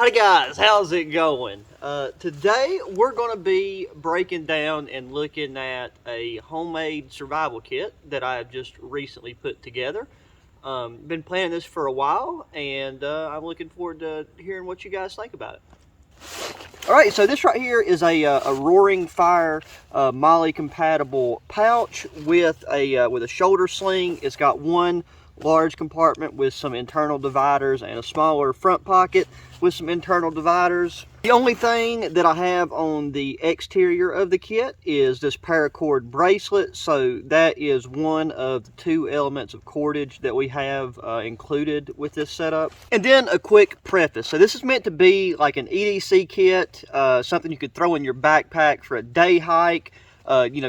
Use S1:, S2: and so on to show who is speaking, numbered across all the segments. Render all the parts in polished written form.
S1: Howdy guys, how's it going? Today we're going to be breaking down and looking at a homemade survival kit that I've just recently put together. Been planning this for a while, and I'm looking forward to hearing what you guys think about it. Alright, so this right here is a Roaring Fire Molly compatible pouch with a shoulder sling. It's got one large compartment with some internal dividers and a smaller front pocket with some internal dividers. The only thing that I have on the exterior of the kit is this paracord bracelet, so that is one of the two elements of cordage that we have included with this setup. And then a quick preface. So this is meant to be like an EDC kit, something you could throw in your backpack for a day hike,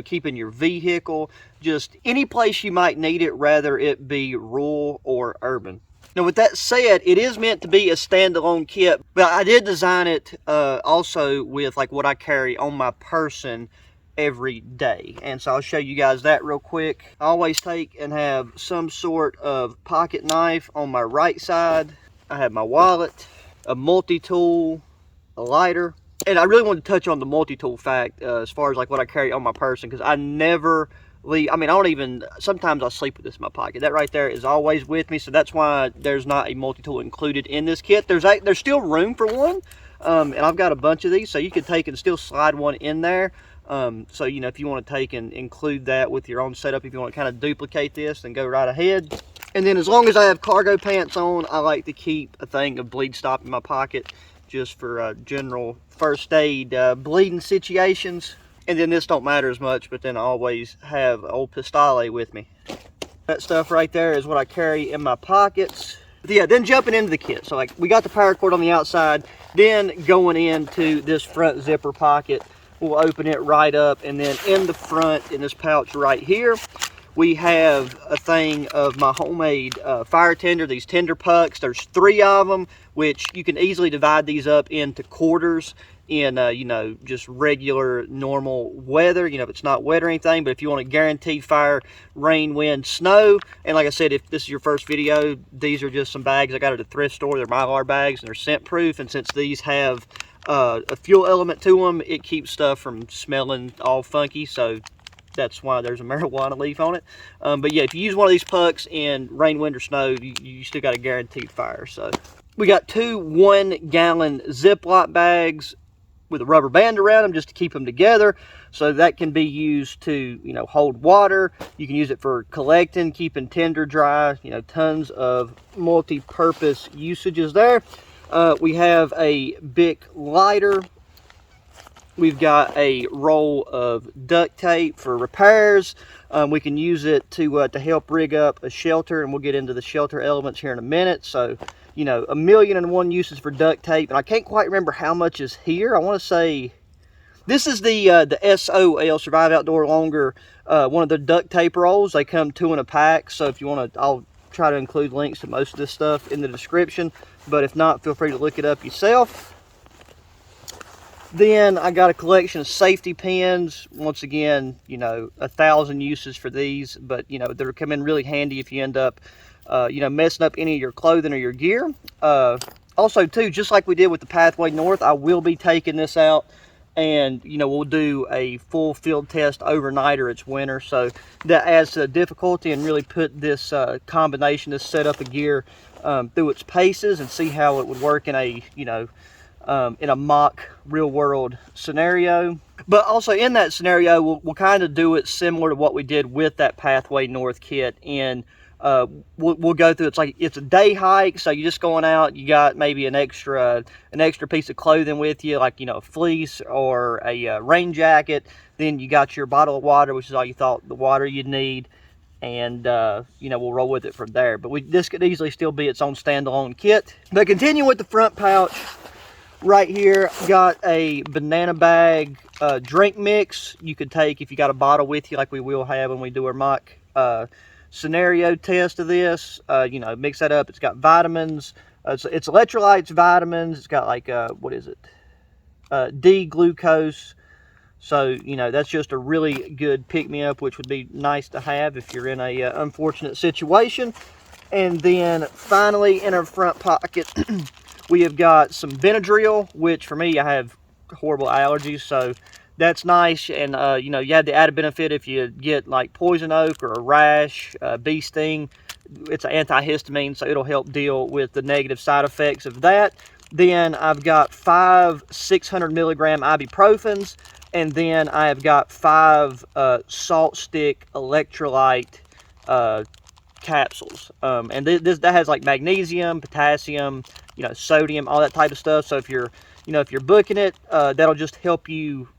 S1: keeping your vehicle, just any place you might need it, whether it be rural or urban. Now with that said, it is meant to be a standalone kit, but I did design it also with like what I carry on my person every day. And so I'll show you guys that real quick. I always take and have some sort of pocket knife on my right side. I have my wallet, a multi-tool, a lighter. And I really want to touch on the multi-tool fact as far as like what I carry on my person, because I never leave. I mean, I don't even, sometimes I sleep with this in my pocket. That right there is always with me, so that's why there's not a multi-tool included in this kit. There's still room for one, and I've got a bunch of these, so you can take and still slide one in there. So, if you want to take and include that with your own setup, if you want to kind of duplicate this, then go right ahead. And then as long as I have cargo pants on, I like to keep a thing of bleed stop in my pocket, just for general first aid bleeding situations. And then this don't matter as much, but then I always have old pistole with me. That stuff right there is what I carry in my pockets. But yeah, then jumping into the kit. So like we got the paracord on the outside, then going into this front zipper pocket, we'll open it right up, and then in the front, in this pouch right here, we have a thing of my homemade fire tinder, these tinder pucks. There's 3 of them, which you can easily divide these up into quarters in, just regular, normal weather, if it's not wet or anything. But if you want a guaranteed fire, rain, wind, snow, and like I said, if this is your first video, these are just some bags I got at a thrift store. They're Mylar bags, and they're scent proof, and since these have a fuel element to them, it keeps stuff from smelling all funky, so that's why there's a marijuana leaf on it. But yeah, if you use one of these pucks in rain, wind, or snow, you still got a guaranteed fire. So we got 2 1-gallon Ziploc bags with a rubber band around them just to keep them together. So that can be used to, hold water. You can use it for collecting, keeping tinder dry, tons of multi-purpose usages there. We have a Bic lighter. We've got a roll of duct tape for repairs. We can use it to help rig up a shelter, and we'll get into the shelter elements here in a minute. So, 1,000,001 uses for duct tape, and I can't quite remember how much is here. I want to say this is the SOL, Survive Outdoor Longer, one of the duct tape rolls. They come 2 in a pack, so if you want to, I'll try to include links to most of this stuff in the description, but if not, feel free to look it up yourself. Then I got a collection of safety pins. Once again, 1,000 uses for these, but they're come in really handy if you end up messing up any of your clothing or your gear. Also too, just like we did with the Pathway North, I will be taking this out, and we'll do a full field test overnight, or it's winter, so that adds to the difficulty, and really put this combination, this setup of gear through its paces, and see how it would work in a in a mock real world scenario. But also in that scenario, we'll kind of do it similar to what we did with that Pathway North kit. And we'll go through, it's a day hike, so you're just going out, you got maybe an extra piece of clothing with you, like a fleece or a rain jacket. Then you got your bottle of water, which is all you thought the water you'd need, and we'll roll with it from there. But this could easily still be its own standalone kit. But continuing with the front pouch, right here, got a banana bag drink mix. You could take, if you got a bottle with you, like we will have when we do our mock scenario test of this, mix that up. It's got vitamins, it's electrolytes, vitamins. It's got like what is it, D glucose. So that's just a really good pick-me-up, which would be nice to have if you're in a unfortunate situation. And then finally, in our front pocket, We have got some Benadryl, which for me, I have horrible allergies, so that's nice. And you know, you have the added benefit if you get like poison oak or a rash, bee sting. It's an antihistamine, so it'll help deal with the negative side effects of that. Then I've got 5 600 milligram ibuprofens, and then I have got 5 salt stick electrolyte capsules. And that has like magnesium, potassium, you know, sodium, all that type of stuff. So if you're, you know, if you're booking it, that'll just help you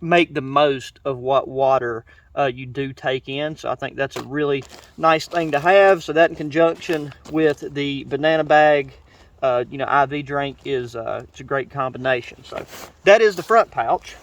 S1: make the most of what water you do take in. So I think that's a really nice thing to have. So that in conjunction with the banana bag, you know, IV drink is it's a great combination. So that is the front pouch.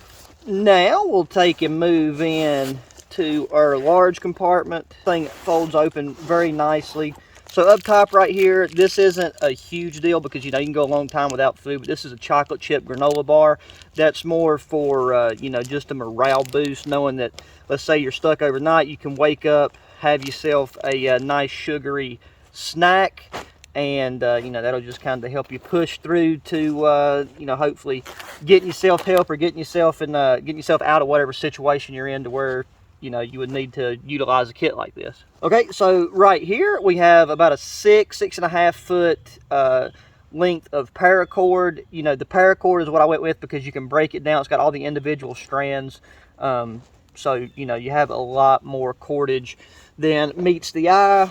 S1: Now we'll take and move in to our large compartment. Thing folds open very nicely. So up top right here, this isn't a huge deal because, you know, you can go a long time without food, but this is a chocolate chip granola bar. That's more for, you know, just a morale boost, knowing that, let's say you're stuck overnight, you can wake up, have yourself a nice sugary snack, and, you know, that'll just kind of help you push through to, you know, hopefully getting yourself help or getting yourself out of whatever situation you're in to where, you know, you would need to utilize a kit like this. Okay, so right here we have about a 6.5 foot length of paracord. You know, the paracord is what I went with because you can break it down. It's got all the individual strands. So, you know, you have a lot more cordage than meets the eye.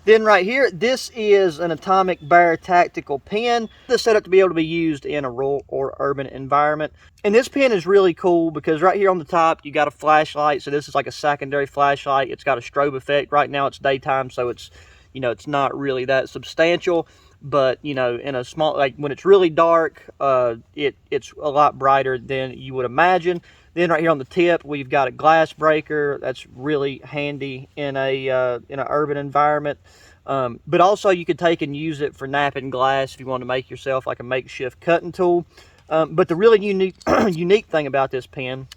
S1: Then right here, this is an Atomic Bear tactical pen. This is set up to be able to be used in a rural or urban environment. And this pen is really cool because right here on the top, you got a flashlight. So this is like a secondary flashlight. It's got a strobe effect. Right now it's daytime, so it's, you know, it's not really that substantial. But, you know, in a small, like when it's really dark, it's a lot brighter than you would imagine. Then right here on the tip, we've got a glass breaker. That's really handy in an urban environment. But also you could take and use it for knapping glass if you want to make yourself like a makeshift cutting tool. But the really unique thing about this pen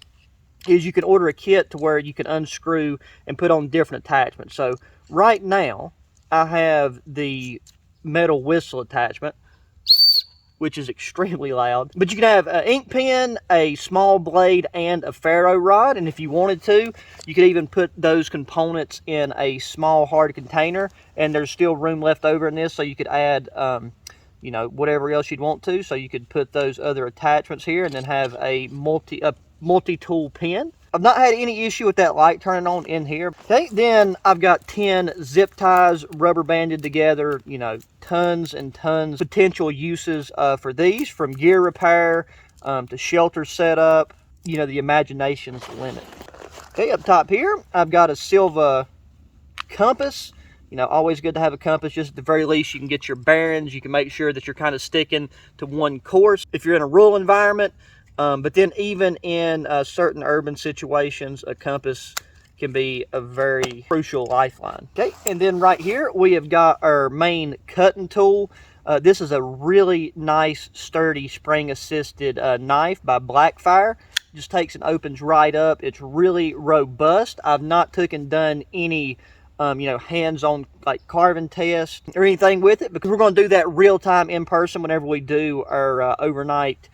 S1: is you can order a kit to where you can unscrew and put on different attachments. So right now, I have the metal whistle attachment, which is extremely loud. But you can have an ink pen, a small blade, and a ferro rod. And if you wanted to, you could even put those components in a small hard container, and there's still room left over in this, so you could add, you know, whatever else you'd want to. So you could put those other attachments here and then have a multi-tool pen. I've not had any issue with that light turning on in here. Okay, then I've got 10 zip ties rubber banded together, you know, tons and tons of potential uses for these, from gear repair to shelter setup. You know, the imagination's the limit. Okay, up top here, I've got a Silva compass. You know, always good to have a compass. Just at the very least, you can get your bearings. You can make sure that you're kind of sticking to one course if you're in a rural environment. But then even in certain urban situations, a compass can be a very crucial lifeline. Okay, and then right here, we have got our main cutting tool. This is a really nice, sturdy, spring-assisted knife by Blackfire. Just takes and opens right up. It's really robust. I've not done any you know, hands-on like carving test or anything with it, because we're going to do that real-time in person whenever we do our overnight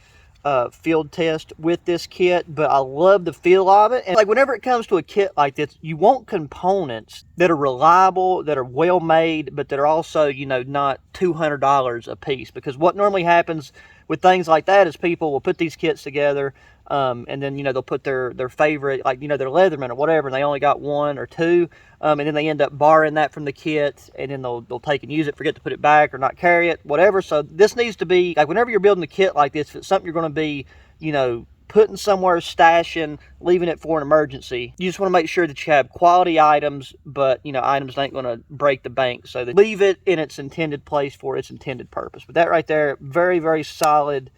S1: field test with this kit. But I love the feel of it. And like whenever it comes to a kit like this, you want components that are reliable, that are well made, but that are also, you know, not $200 a piece. Because what normally happens with things like that is people will put these kits together, and then, you know, they'll put their favorite, like, you know, their Leatherman or whatever, and they only got one or two, and then they end up borrowing that from the kit, and then they'll take and use it, forget to put it back or not carry it, whatever. So this needs to be, like, whenever you're building a kit like this, if it's something you're going to be, you know, putting somewhere, stashing, leaving it for an emergency, you just want to make sure that you have quality items, but, you know, items that ain't going to break the bank, so that leave it in its intended place for its intended purpose. But that right there, very, very solid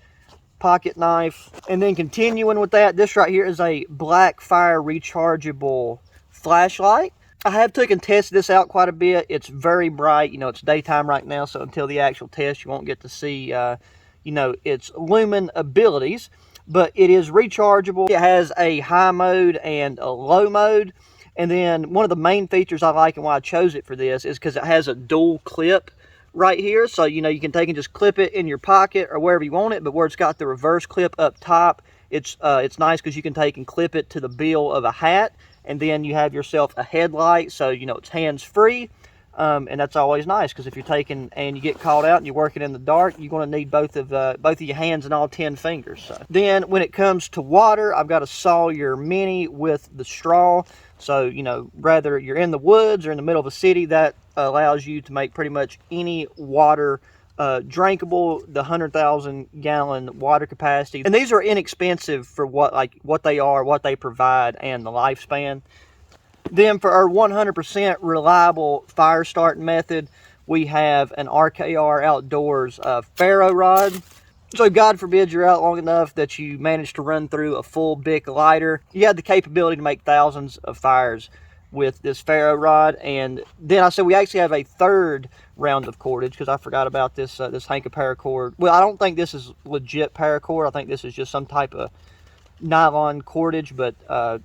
S1: pocket knife. And then continuing with that, this right here is a Blackfire rechargeable flashlight. I have taken tested this out quite a bit. It's very bright. You know, it's daytime right now, so until the actual test, you won't get to see, you know, its lumen abilities. But it is rechargeable. It has a high mode and a low mode. And then one of the main features I like and why I chose it for this is because it has a dual clip right here, so you know you can take and just clip it in your pocket or wherever you want it. But where it's got the reverse clip up top, it's nice because you can take and clip it to the bill of a hat, and then you have yourself a headlight, so you know it's hands-free. And that's always nice, because if you're taking and you get caught out and you're working in the dark, you're going to need both of your hands and all 10 fingers. So then when it comes to water, I've got a Sawyer Mini with the straw. So, you know, whether you're in the woods or in the middle of a city, that allows you to make pretty much any water drinkable, the 100,000 gallon water capacity. And these are inexpensive for what they are, what they provide, and the lifespan. Then for our 100% reliable fire start method, we have an RKR Outdoors ferro rod. So God forbid you're out long enough that you manage to run through a full Bic lighter. You have the capability to make thousands of fires with this ferro rod. And then I said we actually have a third round of cordage, because I forgot about this this hank of paracord. Well, I don't think this is legit paracord. I think this is just some type of nylon cordage, but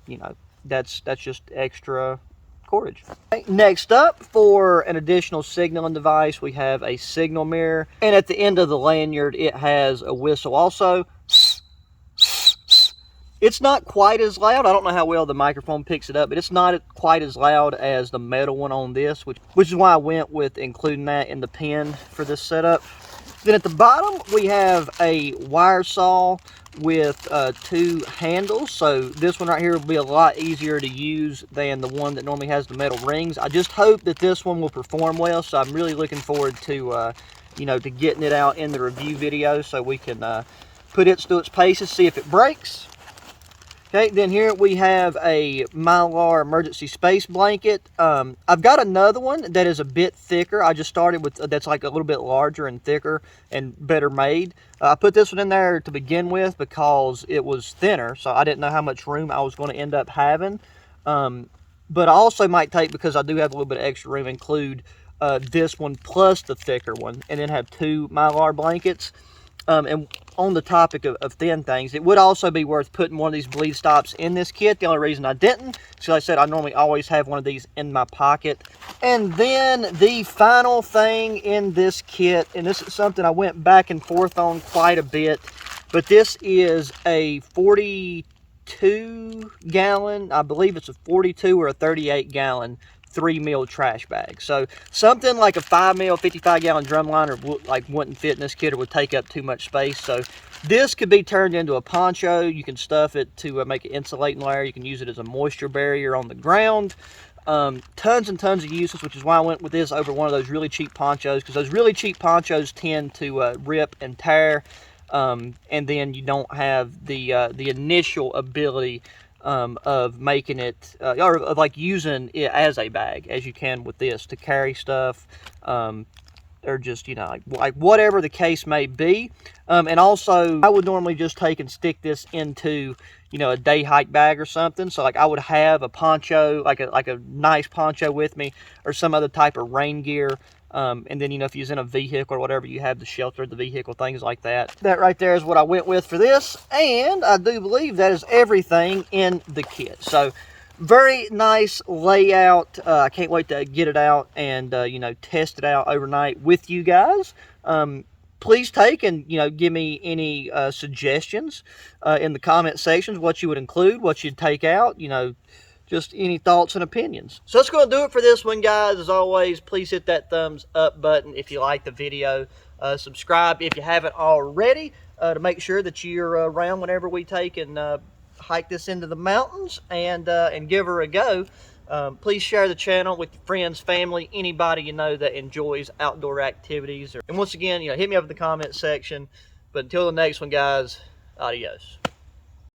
S1: you know, that's just extra cordage. Okay, next up, for an additional signaling device, we have a signal mirror, and at the end of the lanyard it has a whistle also. It's not quite as loud. I don't know how well the microphone picks it up, but it's not quite as loud as the metal one on this, which is why I went with including that in the pen for this setup. Then at the bottom we have a wire saw with 2 handles. So this one right here will be a lot easier to use than the one that normally has the metal rings. I just hope that this one will perform well, so I'm really looking forward to you know, to getting it out in the review video so we can put it through its paces, see if it breaks. Okay, then here we have a Mylar emergency space blanket. I've got another one that is a bit thicker. I just started with that's like a little bit larger and thicker and better made. I put this one in there to begin with because it was thinner, so I didn't know how much room I was going to end up having. But I also might take, because I do have a little bit of extra room, include this one plus the thicker one, and then have 2 Mylar blankets. And on the topic of thin things, it would also be worth putting one of these bleed stops in this kit. The only reason I didn't, so like I said, I normally always have one of these in my pocket. And then the final thing in this kit, and this is something I went back and forth on quite a bit, but this is a 42 gallon, I believe it's a 42 or a 38 gallon 3 mil trash bag. So something like a 5 mil 55 gallon drum liner wouldn't fit in this kit, or would take up too much space. So this could be turned into a poncho. You can stuff it to make an insulating layer. You can use it as a moisture barrier on the ground. Tons and tons of uses, which is why I went with this over one of those really cheap ponchos, because those really cheap ponchos tend to rip and tear, and then you don't have the initial ability of making it, or of like using it as a bag, as you can with this, to carry stuff, or just, you know, like whatever the case may be. And also, I would normally just take and stick this into, you know, a day hike bag or something. So like I would have a poncho, like a nice poncho with me, or some other type of rain gear. And then, you know, if you're in a vehicle or whatever, you have the shelter of the vehicle, things like that. That right there is what I went with for this, and I do believe that is everything in the kit. So very nice layout. I can't wait to get it out and you know, test it out overnight with you guys. Please take and, you know, give me any suggestions in the comment sections, what you would include, what you'd take out, you know, just any thoughts and opinions. So that's going to do it for this one, guys. As always, please hit that thumbs up button if you like the video. Subscribe if you haven't already, to make sure that you're around whenever we take and hike this into the mountains, and give her a go. Please share the channel with your friends, family, anybody you know that enjoys outdoor activities. And once again, you know, hit me up in the comment section. But until the next one, guys, adios.